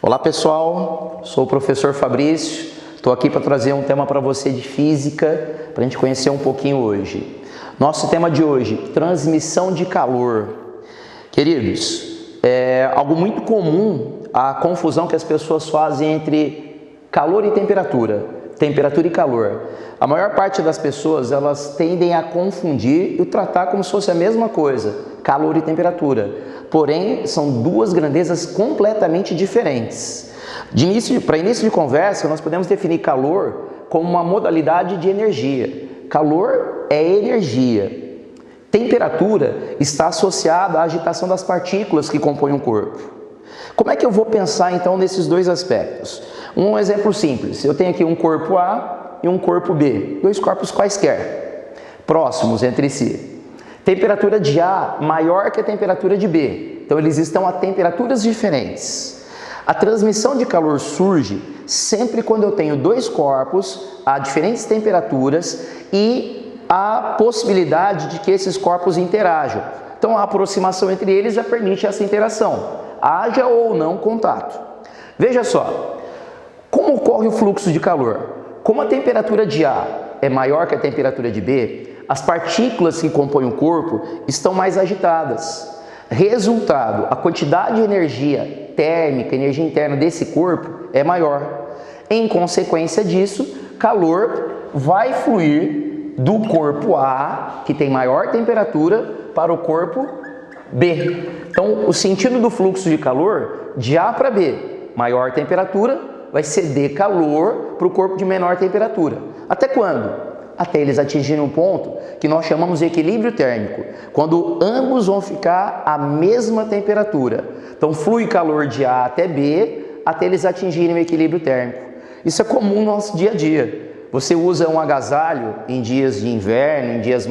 Olá pessoal, sou o professor Fabrício, estou aqui para trazer um tema para você de física, para a gente conhecer um pouquinho hoje. Nosso tema de hoje, transmissão de calor. Queridos, é algo muito comum a confusão que as pessoas fazem entre calor e temperatura e calor. A maior parte das pessoas, elas tendem a confundir e tratar como se fosse a mesma coisa, calor e temperatura. Porém, são duas grandezas completamente diferentes. Para início de conversa, nós podemos definir calor como uma modalidade de energia. Calor é energia. Temperatura está associada à agitação das partículas que compõem o corpo. Como é que eu vou pensar então nesses dois aspectos? Um exemplo simples, eu tenho aqui um corpo A e um corpo B, dois corpos quaisquer, próximos entre si. Temperatura de A maior que a temperatura de B, então eles estão a temperaturas diferentes. A transmissão de calor surge sempre quando eu tenho dois corpos a diferentes temperaturas e a possibilidade de que esses corpos interajam. Então a aproximação entre eles já permite essa interação, haja ou não contato. Veja só, como ocorre o fluxo de calor? Como a temperatura de A é maior que a temperatura de B, as partículas que compõem o corpo estão mais agitadas. Resultado, a quantidade de energia térmica, energia interna desse corpo é maior. Em consequência disso, calor vai fluir do corpo A, que tem maior temperatura, para o corpo B. Então, o sentido do fluxo de calor, de A para B, maior temperatura, vai ceder calor para o corpo de menor temperatura. Até quando? Até eles atingirem um ponto que nós chamamos de equilíbrio térmico, quando ambos vão ficar à mesma temperatura. Então flui calor de A até B, até eles atingirem o equilíbrio térmico. Isso é comum no nosso dia a dia. Você usa um agasalho em dias de inverno, em dias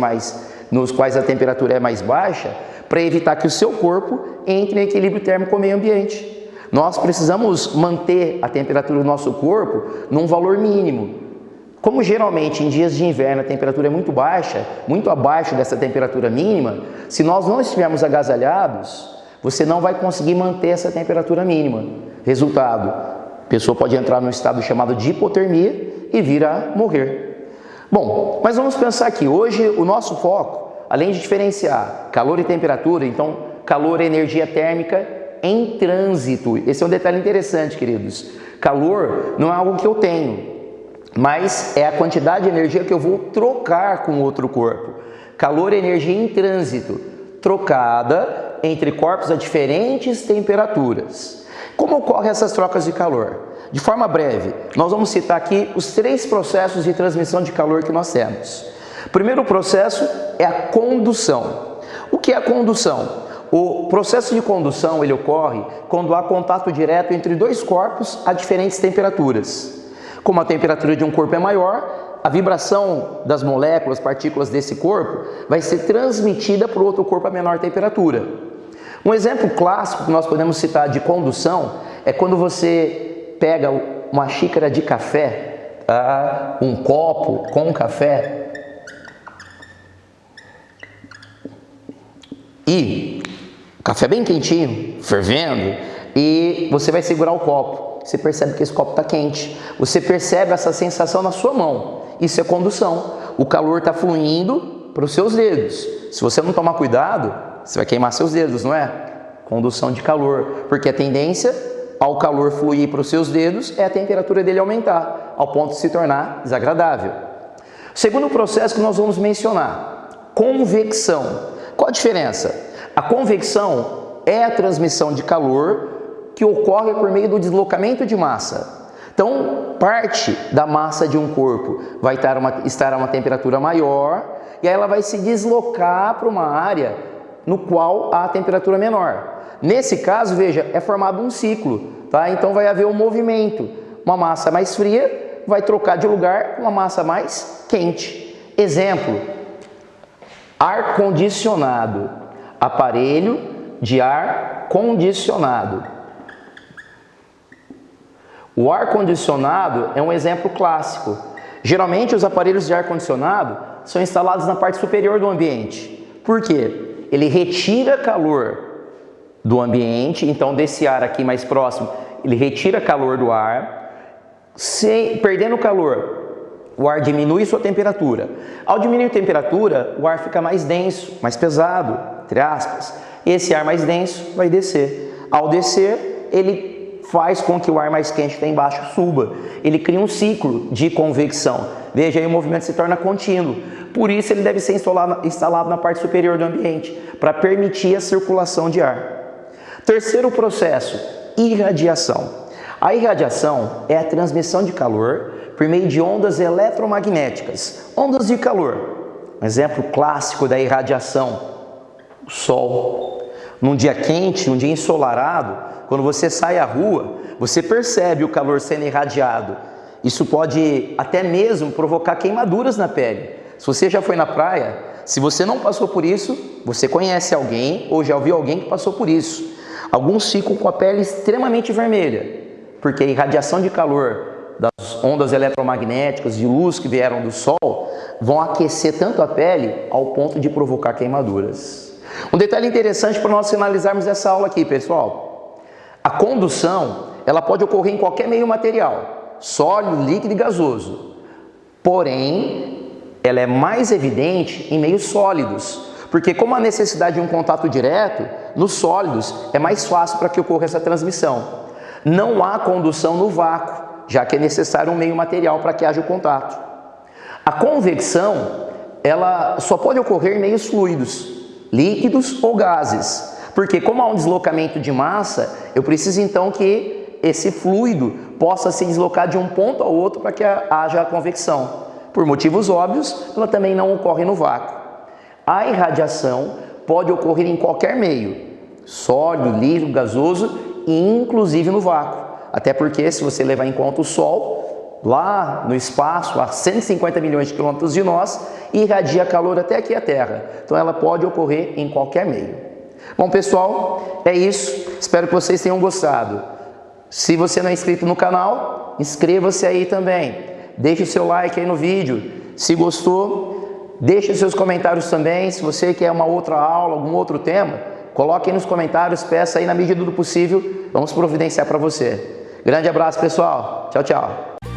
nos quais a temperatura é mais baixa, para evitar que o seu corpo entre em equilíbrio térmico com o meio ambiente. Nós precisamos manter a temperatura do nosso corpo num valor mínimo. Como geralmente em dias de inverno a temperatura é muito baixa, muito abaixo dessa temperatura mínima, se nós não estivermos agasalhados, você não vai conseguir manter essa temperatura mínima. Resultado, a pessoa pode entrar num estado chamado de hipotermia e vir a morrer. Bom, mas vamos pensar aqui, hoje o nosso foco, além de diferenciar calor e temperatura, então calor é energia térmica em trânsito. Esse é um detalhe interessante, queridos. Calor não é algo que eu tenho, mas é a quantidade de energia que eu vou trocar com outro corpo. Calor é energia em trânsito, trocada entre corpos a diferentes temperaturas. Como ocorrem essas trocas de calor? De forma breve, nós vamos citar aqui os três processos de transmissão de calor que nós temos. O primeiro processo é a condução. O que é a condução? O processo de condução ele ocorre quando há contato direto entre dois corpos a diferentes temperaturas. Como a temperatura de um corpo é maior, a vibração das moléculas, partículas desse corpo, vai ser transmitida para o outro corpo a menor temperatura. Um exemplo clássico que nós podemos citar de condução é quando você pega uma xícara de café, um copo com café, e o café bem quentinho, fervendo, e você vai segurar o copo. Você percebe que esse copo está quente. Você percebe essa sensação na sua mão. Isso é condução. O calor está fluindo para os seus dedos. Se você não tomar cuidado, você vai queimar seus dedos, não é? Condução de calor. Porque a tendência ao calor fluir para os seus dedos é a temperatura dele aumentar, ao ponto de se tornar desagradável. Segundo processo que nós vamos mencionar, convecção. Qual a diferença? A convecção é a transmissão de calor que ocorre por meio do deslocamento de massa. Então, parte da massa de um corpo vai estar a uma temperatura maior e aí ela vai se deslocar para uma área no qual há a temperatura menor. Nesse caso, veja, é formado um ciclo, tá? Então vai haver um movimento. Uma massa mais fria vai trocar de lugar com uma massa mais quente. Exemplo, ar-condicionado, aparelho de ar condicionado. O ar-condicionado é um exemplo clássico. Geralmente os aparelhos de ar-condicionado são instalados na parte superior do ambiente. Por quê? Ele retira calor do ambiente, então desse ar aqui mais próximo, ele retira calor do ar, perdendo calor, o ar diminui sua temperatura. Ao diminuir a temperatura, o ar fica mais denso, mais pesado, entre aspas. Esse ar mais denso vai descer. Ao descer, ele faz com que o ar mais quente que está embaixo suba. Ele cria um ciclo de convecção. Veja aí, o movimento se torna contínuo. Por isso, ele deve ser instalado na parte superior do ambiente, para permitir a circulação de ar. Terceiro processo, irradiação. A irradiação é a transmissão de calor por meio de ondas eletromagnéticas, ondas de calor. Um exemplo clássico da irradiação, o sol. Num dia quente, um dia ensolarado, quando você sai à rua, você percebe o calor sendo irradiado. Isso pode até mesmo provocar queimaduras na pele. Se você já foi na praia, se você não passou por isso, você conhece alguém ou já ouviu alguém que passou por isso. Alguns ficam com a pele extremamente vermelha, porque a irradiação de calor das ondas eletromagnéticas de luz que vieram do sol vão aquecer tanto a pele ao ponto de provocar queimaduras. Um detalhe interessante para nós finalizarmos essa aula aqui, pessoal. A condução, ela pode ocorrer em qualquer meio material, sólido, líquido e gasoso. Porém, ela é mais evidente em meios sólidos, porque como a necessidade de um contato direto, nos sólidos é mais fácil para que ocorra essa transmissão. Não há condução no vácuo, já que é necessário um meio material para que haja o contato. A convecção, ela só pode ocorrer em meios fluidos, líquidos ou gases, porque como há um deslocamento de massa, eu preciso então que esse fluido possa se deslocar de um ponto ao outro para que haja a convecção. Por motivos óbvios, ela também não ocorre no vácuo. A irradiação pode ocorrer em qualquer meio, sólido, líquido, gasoso e inclusive no vácuo. Até porque, se você levar em conta o Sol, lá no espaço, a 150 milhões de quilômetros de nós, irradia calor até aqui a Terra. Então ela pode ocorrer em qualquer meio. Bom, pessoal, é isso. Espero que vocês tenham gostado. Se você não é inscrito no canal, inscreva-se aí também. Deixe o seu like aí no vídeo. Se gostou, deixe seus comentários também. Se você quer uma outra aula, algum outro tema, coloque aí nos comentários, peça aí na medida do possível. Vamos providenciar para você. Grande abraço, pessoal. Tchau, tchau.